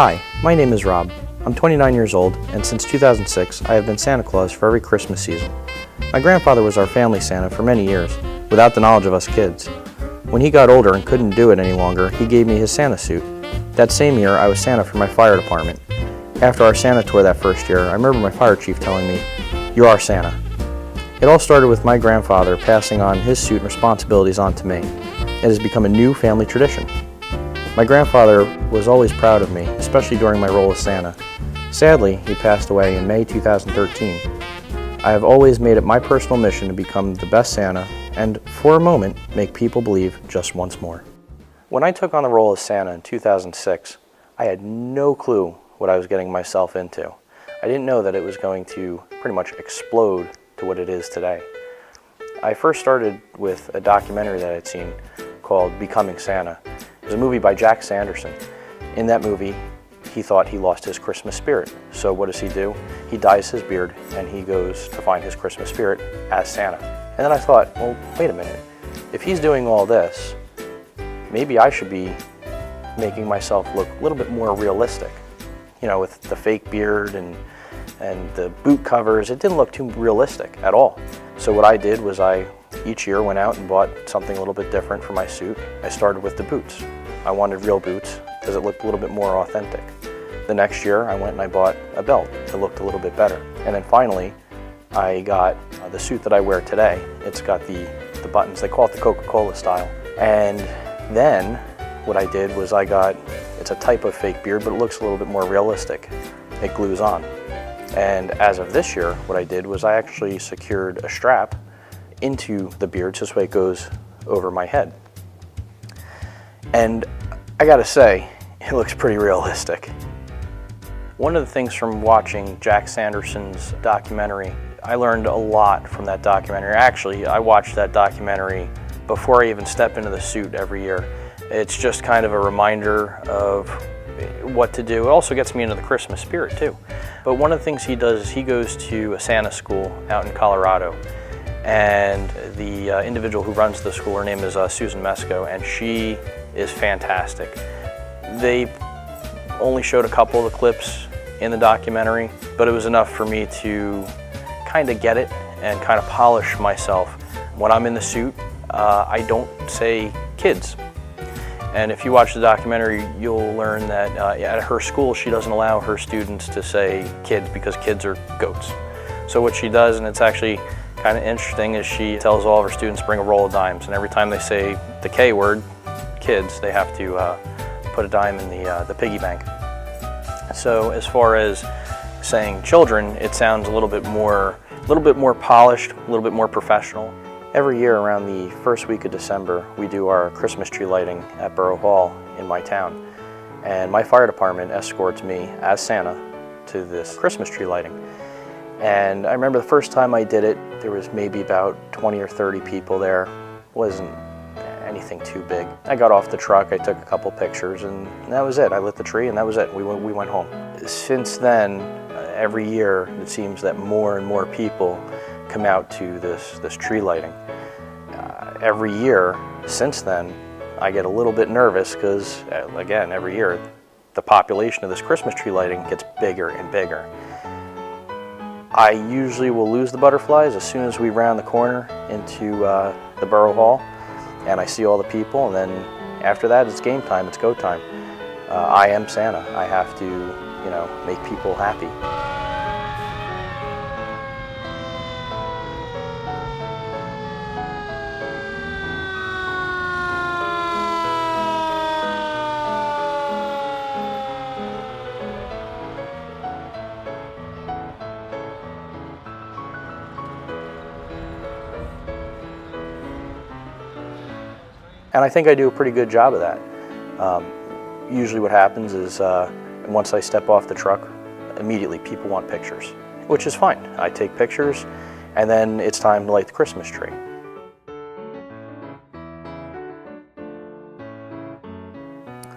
Hi, my name is Rob. I'm 29 years old, and since 2006, I have been Santa Claus for every Christmas season. My grandfather was our family Santa for many years, without the knowledge of us kids. When he got older and couldn't do it any longer, he gave me his Santa suit. That same year, I was Santa for my fire department. After our Santa tour that first year, I remember my fire chief telling me, "You are Santa." It all started with my grandfather passing on his suit and responsibilities on to me. It has become a new family tradition. My grandfather was always proud of me, especially during my role as Santa. Sadly, he passed away in May 2013. I have always made it my personal mission to become the best Santa and, for a moment, make people believe just once more. When I took on the role as Santa in 2006, I had no clue what I was getting myself into. I didn't know that it was going to pretty much explode to what it is today. I first started with a documentary that I'd seen called Becoming Santa. It was a movie by Jack Sanderson. In that movie, he thought he lost his Christmas spirit. So what does he do? He dyes his beard and he goes to find his Christmas spirit as Santa. And then I thought, well, wait a minute. If he's doing all this, maybe I should be making myself look a little bit more realistic. You know, with the fake beard and the boot covers, it didn't look too realistic at all. So what I did was I each year went out and bought something a little bit different for my suit. I started with the boots. I wanted real boots because it looked a little bit more authentic. The next year I went and I bought a belt that looked a little bit better. And then finally I got the suit that I wear today. It's got the buttons, they call it the Coca-Cola style. And then what I did was it's a type of fake beard, but it looks a little bit more realistic. It glues on. And as of this year, what I did was I actually secured a strap into the beard so this way it goes over my head. And I gotta say, it looks pretty realistic. One of the things from watching Jack Sanderson's documentary, I learned a lot from that documentary. Actually, I watched that documentary before I even step into the suit every year. It's just kind of a reminder of what to do. It also gets me into the Christmas spirit too. But one of the things he does is he goes to a Santa school out in Colorado. And the individual who runs the school, her name is Susan Mesko, and she is fantastic. They only showed a couple of the clips in the documentary, but it was enough for me to kind of get it and kind of polish myself. When I'm in the suit, I don't say kids. And if you watch the documentary, you'll learn that at her school, she doesn't allow her students to say kids because kids are goats. So what she does, and it's actually kind of interesting, is she tells all of her students bring a roll of dimes, and every time they say the K word, kids, they have to put a dime in the piggy bank. So as far as saying children, it sounds a little bit more polished, a little bit more professional. Every year around the first week of December, we do our Christmas tree lighting at Borough Hall in my town. And my fire department escorts me as Santa to this Christmas tree lighting. And I remember the first time I did it, there was maybe about 20 or 30 people there. It wasn't anything too big. I got off the truck, I took a couple pictures, and that was it. I lit the tree and that was it. We went home. Since then, every year it seems that more and more people come out to this tree lighting. Every year since then, I get a little bit nervous because, again, every year the population of this Christmas tree lighting gets bigger and bigger. I usually will lose the butterflies as soon as we round the corner into the Borough Hall and I see all the people, and then after that it's game time, it's go time. I am Santa. I have to, make people happy. And I think I do a pretty good job of that. Usually what happens is once I step off the truck, immediately people want pictures, which is fine. I take pictures and then it's time to light the Christmas tree.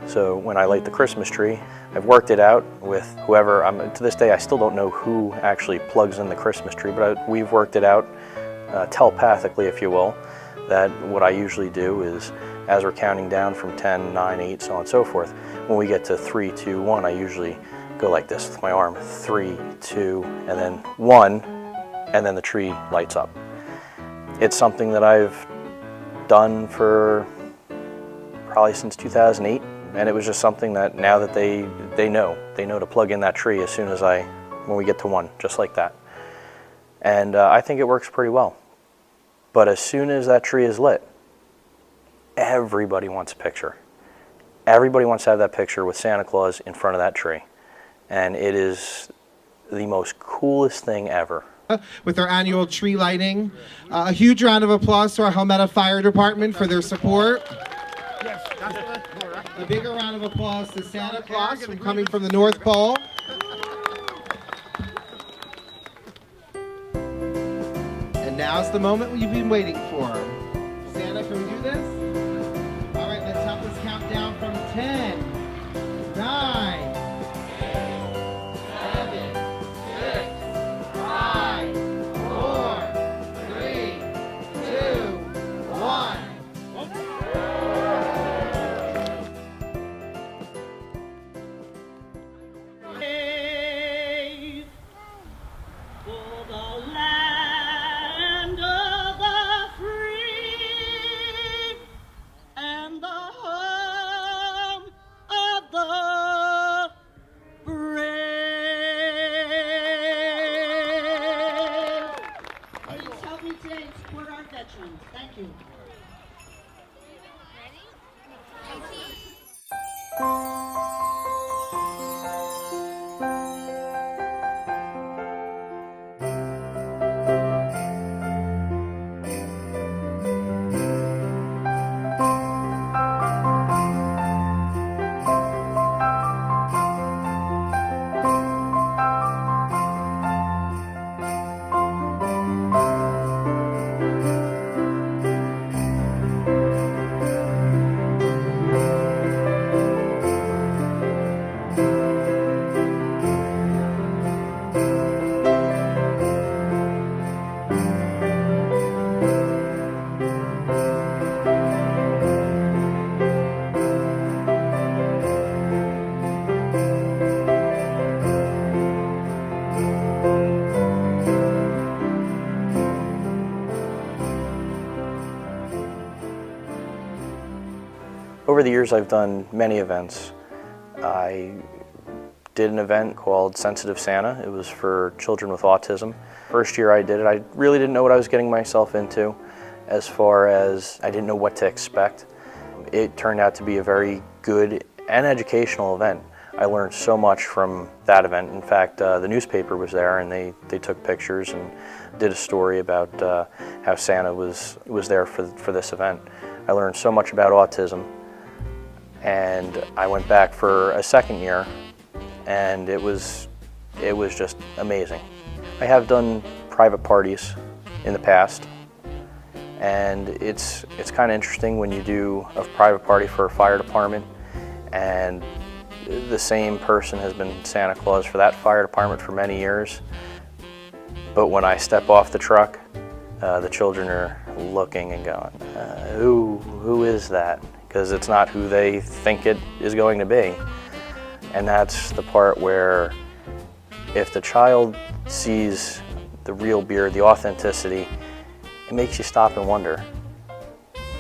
So when I light the Christmas tree, I've worked it out with whoever, to this day I still don't know who actually plugs in the Christmas tree, but we've worked it out telepathically, if you will, that what I usually do is as we're counting down from 10, 9, 8, so on and so forth, when we get to 3, 2, 1, I usually go like this with my arm, 3, 2, and then 1, and then the tree lights up. It's something that I've done for probably since 2008, and it was just something that now that they know to plug in that tree as soon as when we get to 1, just like that. And I think it works pretty well. But as soon as that tree is lit, everybody wants a picture. Everybody wants to have that picture with Santa Claus in front of that tree. And it is the most coolest thing ever. With our annual tree lighting. A huge round of applause to our Helmetta Fire Department for their support. A bigger round of applause to Santa Claus coming from the North Pole. And now's the moment we've been waiting for. Santa, can we do this? All right, let's help us count down from 10, 9, 7, 6, 5, 4, 3, 2, 1. For the land of the free and the home of the brave. Please help me today and support our veterans. Thank you. Over the years, I've done many events. I did an event called Sensitive Santa. It was for children with autism. First year I did it, I really didn't know what I was getting myself into, as far as I didn't know what to expect. It turned out to be a very good and educational event. I learned so much from that event. In fact, the newspaper was there, and they took pictures and did a story about how Santa was there for this event. I learned so much about autism, and I went back for a second year, and it was just amazing. I have done private parties in the past, and it's kind of interesting when you do a private party for a fire department, and the same person has been Santa Claus for that fire department for many years. But when I step off the truck, the children are looking and going, who is that? Because it's not who they think it is going to be. And that's the part where if the child sees the real beard, the authenticity, it makes you stop and wonder,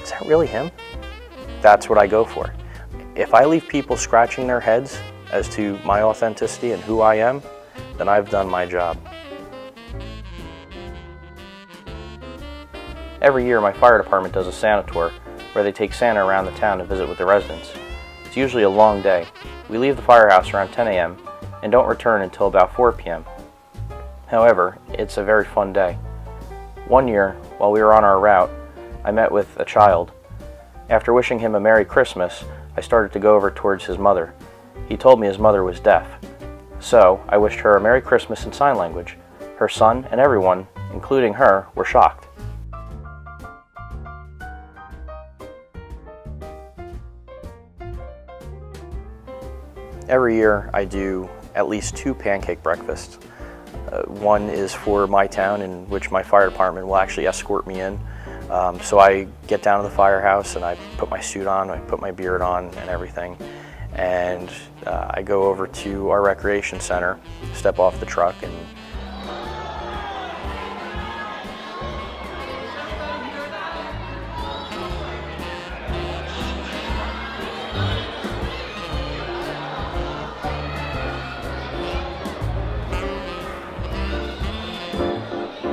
is that really him? That's what I go for. If I leave people scratching their heads as to my authenticity and who I am, then I've done my job. Every year my fire department does a Santa tour where they take Santa around the town to visit with the residents. It's usually a long day. We leave the firehouse around 10 a.m. and don't return until about 4 p.m. However, it's a very fun day. One year, while we were on our route, I met with a child. After wishing him a Merry Christmas, I started to go over towards his mother. He told me his mother was deaf. So, I wished her a Merry Christmas in sign language. Her son and everyone, including her, were shocked. Every year I do at least 2 pancake breakfasts. One is for my town, in which my fire department will actually escort me in. So I get down to the firehouse and I put my suit on, I put my beard on and everything, and I go over to our recreation center, step off the truck, and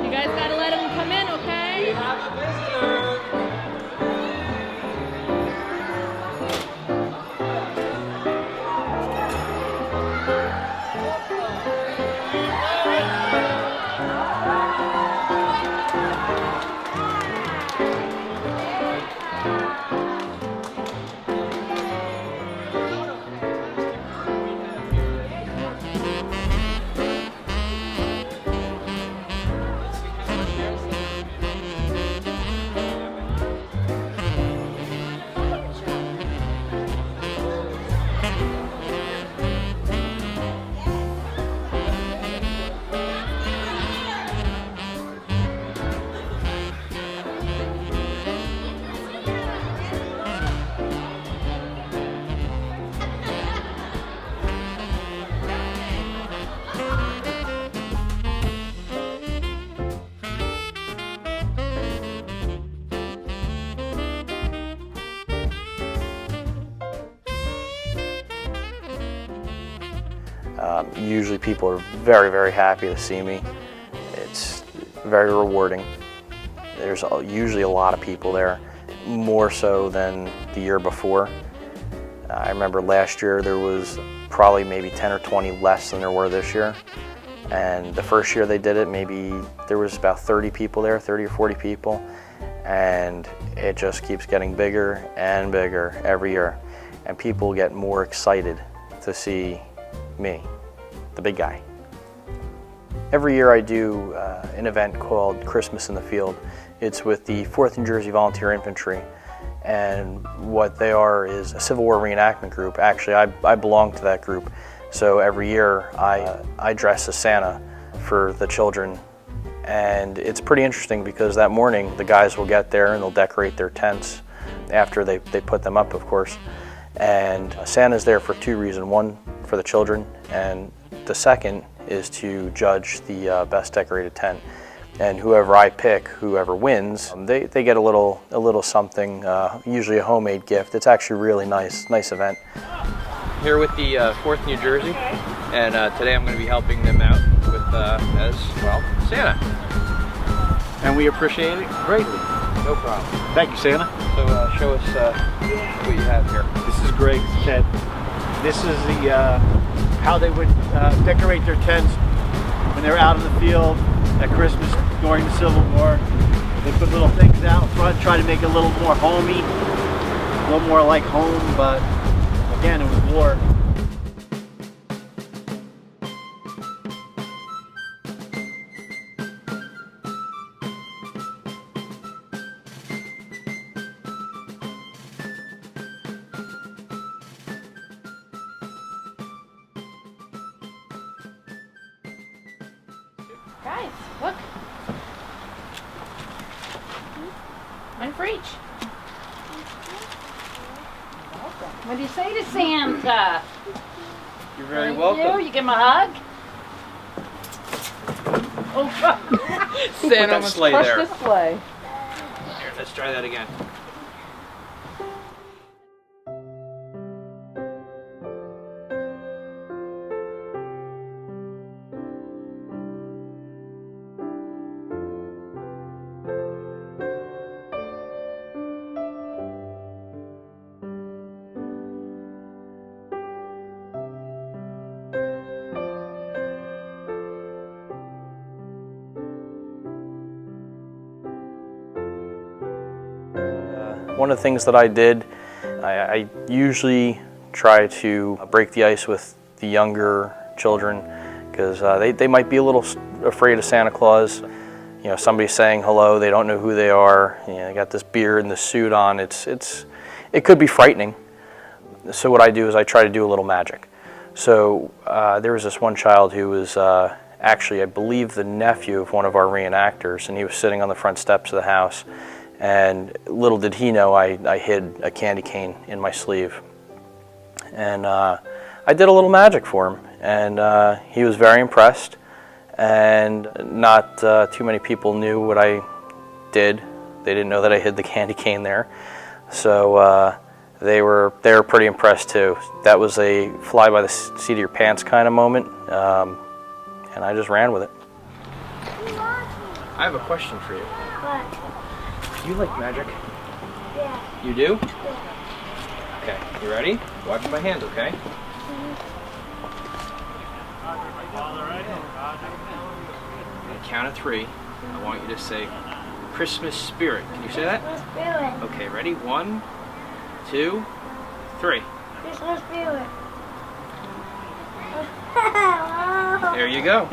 You guys gotta let him come in, okay? We have a visitor. Usually people are very, very happy to see me. It's very rewarding. There's usually a lot of people there, more so than the year before. I remember last year there was probably maybe 10 or 20 less than there were this year. And the first year they did it, maybe there was about 30 people there, 30 or 40 people. And it just keeps getting bigger and bigger every year. And people get more excited to see me, the big guy. Every year I do an event called Christmas in the Field. It's with the 4th New Jersey Volunteer Infantry, and what they are is a Civil War reenactment group. Actually, I belong to that group, so every year I dress as Santa for the children, and it's pretty interesting because that morning the guys will get there and they'll decorate their tents after they put them up, of course. And Santa's there for two reasons. One, for the children, and the second is to judge the best decorated tent. And whoever I pick, whoever wins, they get a little something, usually a homemade gift. It's actually a really nice event. Here with the 4th New Jersey, and today I'm going to be helping them out with, as well, Santa. And we appreciate it greatly. No problem. Thank you, Santa. So show us what you have here. This is Greg's tent. This is the how they would decorate their tents when they're out in the field at Christmas during the Civil War. They put little things out front, try to make it a little more homey, a little more like home, but again, it was war. Guys, look. One for each. What do you say to Santa? You're very Thank welcome. You give him a hug. Oh, Santa almost crushed there. This sleigh. Here, let's try that again. One of the things that I did, I usually try to break the ice with the younger children because they might be a little afraid of Santa Claus. You know, somebody saying hello, they don't know who they are. You know, they got this beard and this suit on. It could be frightening. So what I do is I try to do a little magic. So there was this one child who was actually, I believe, the nephew of one of our reenactors, and he was sitting on the front steps of the house. And little did he know I hid a candy cane in my sleeve. And I did a little magic for him, and he was very impressed. And not too many people knew what I did. They didn't know that I hid the candy cane there. So they were pretty impressed too. That was a fly by the seat of your pants kind of moment, and I just ran with it. I have a question for you. What? Do you like magic? Yeah. You do? Yeah. Okay, you ready? Watch my hands, okay? On the count of 3, I want you to say Christmas spirit. Can you say that? Christmas spirit. Okay, ready? 1, 2, 3. Christmas spirit. There you go.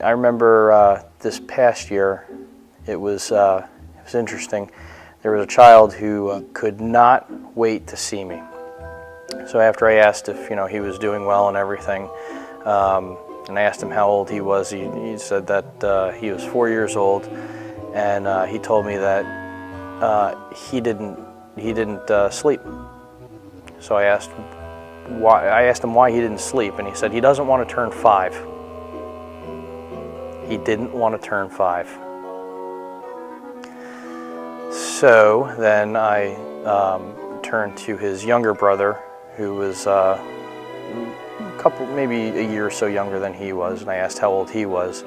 I remember this past year, it was interesting. There was a child who could not wait to see me. So after I asked if he was doing well and everything, and I asked him how old he was, he said that he was 4 years old, and he told me that he didn't sleep. So I asked him why he didn't sleep, and he said he doesn't want to turn 5. He didn't want to turn 5. So then I turned to his younger brother, who was maybe a year or so younger than he was, and I asked how old he was.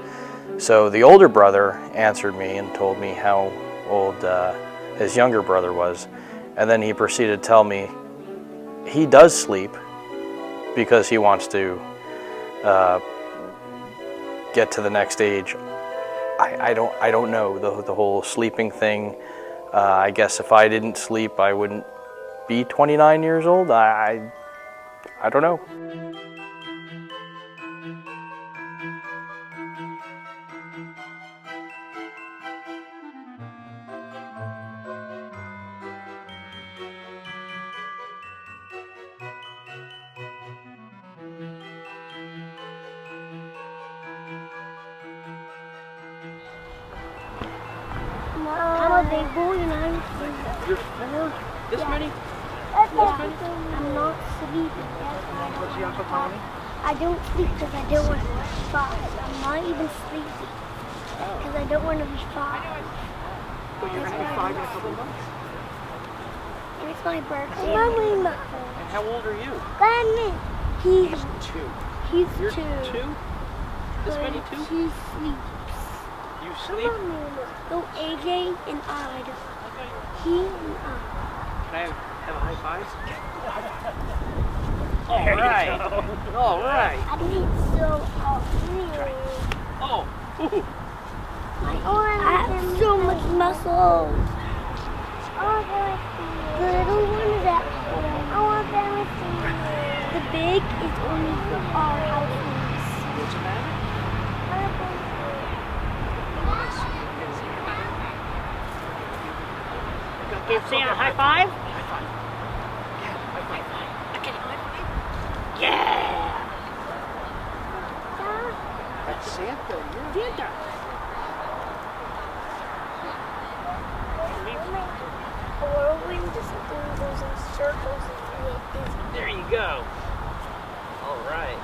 So the older brother answered me and told me how old his younger brother was, and then he proceeded to tell me he does sleep because he wants to get to the next age. I don't know the whole sleeping thing. I guess if I didn't sleep, I wouldn't be 29 years old. I don't know. I'm a big boy and I'm You're 4? This many? I'm not sleeping. What's the Uncle Tommy? I don't sleep because I don't want to be 5. I'm not even sleepy because I don't want to be 5. But you're going to be 5 in a couple months. And it's my birthday. Mommy, And how old are you? He's 2. He's You're 2. 2? This many 2? He sleeps. You sleep? No, AJ and Ida. He and I. Can I have a high five? All right. All right. I need so Oh. Ooh. I have so much muscle. The little one is at home. The big is only for our house. What's the matter? Give Santa a high five. High five. Yeah, high five. Okay, high five. Yeah. That's Santa. You're Santa. A whirlwind is something that goes in circles and it is. There you go. All right.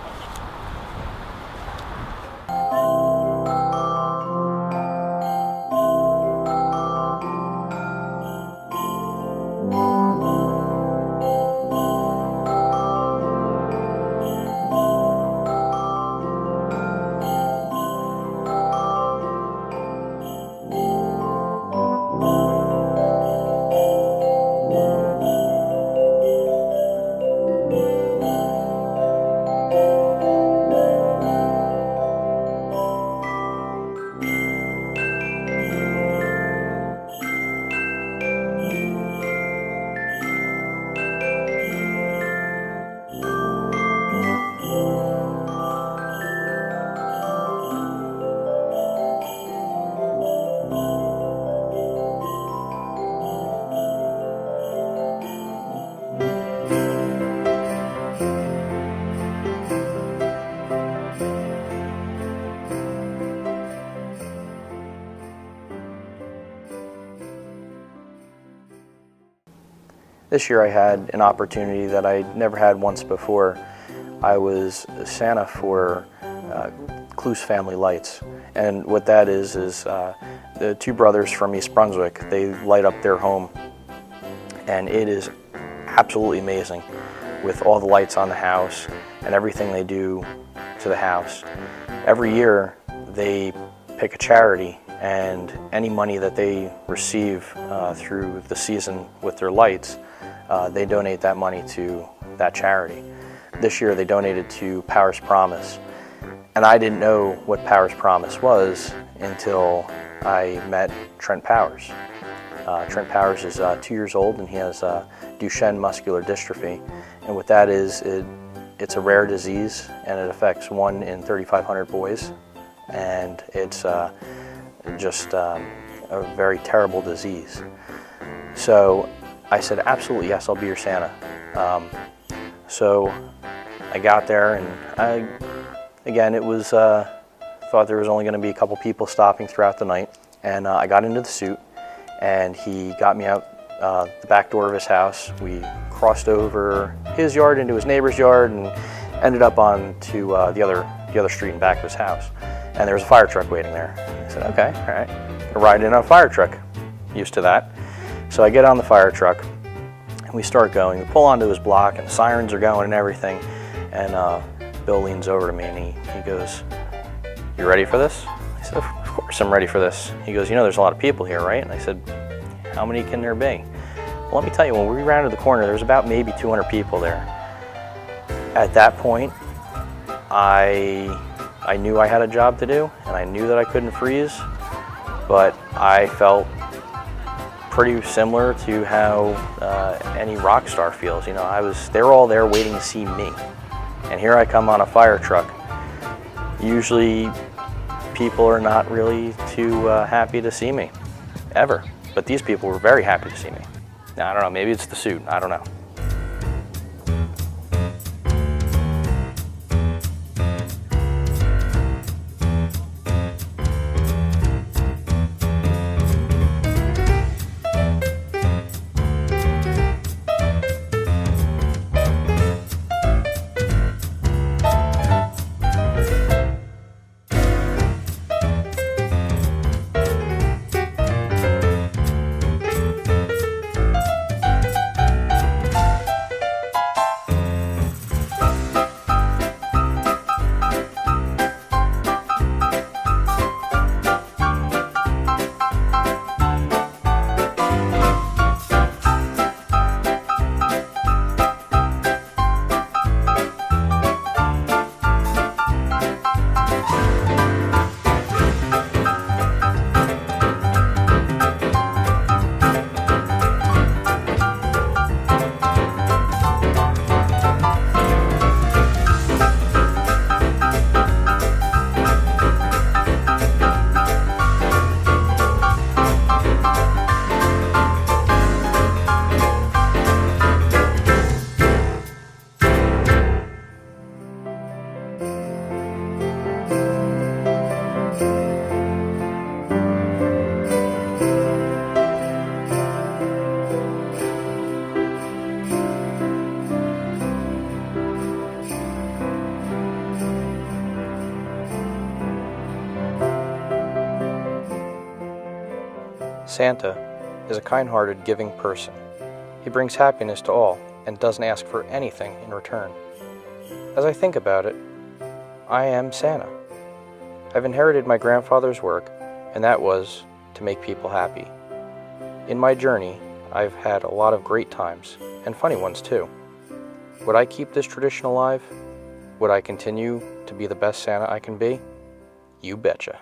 This year I had an opportunity that I never had once before. I was Santa for Kloos Family Lights. And what that is the two brothers from East Brunswick, they light up their home. And it is absolutely amazing with all the lights on the house and everything they do to the house. Every year they pick a charity, and any money that they receive through the season with their lights, they donate that money to that charity. This year they donated to Powers Promise. And I didn't know what Powers Promise was until I met Trent Powers. Trent Powers is 2 years old, and he has Duchenne muscular dystrophy. And what that is, it's a rare disease, and it affects 1 in 3,500 boys. And it's just a very terrible disease. So I said, absolutely, yes, I'll be your Santa. So I got there, and again, it was, thought there was only going to be a couple people stopping throughout the night. And I got into the suit, and he got me out the back door of his house. We crossed over his yard into his neighbor's yard and ended up on to the other street in back of his house. And there was a fire truck waiting there. I said, okay, all right, gonna ride in on a fire truck. Used to that. So I get on the fire truck, and we start going. We pull onto his block, and sirens are going and everything. And Bill leans over to me, and he goes, "You ready for this?" I said, "Of course I'm ready for this." He goes, "You know there's a lot of people here, right?" And I said, "How many can there be?" Well, let me tell you, when we rounded the corner, there was about maybe 200 people there. At that point, I knew I had a job to do, and I knew that I couldn't freeze, but I felt pretty similar to how any rock star feels. You know, they were all there waiting to see me. And here I come on a fire truck. Usually people are not really too happy to see me, ever. But these people were very happy to see me. Now, I don't know, maybe it's the suit, I don't know. Santa is a kind-hearted, giving person. He brings happiness to all and doesn't ask for anything in return. As I think about it, I am Santa. I've inherited my grandfather's work, and that was to make people happy. In my journey, I've had a lot of great times, and funny ones too. Would I keep this tradition alive? Would I continue to be the best Santa I can be? You betcha.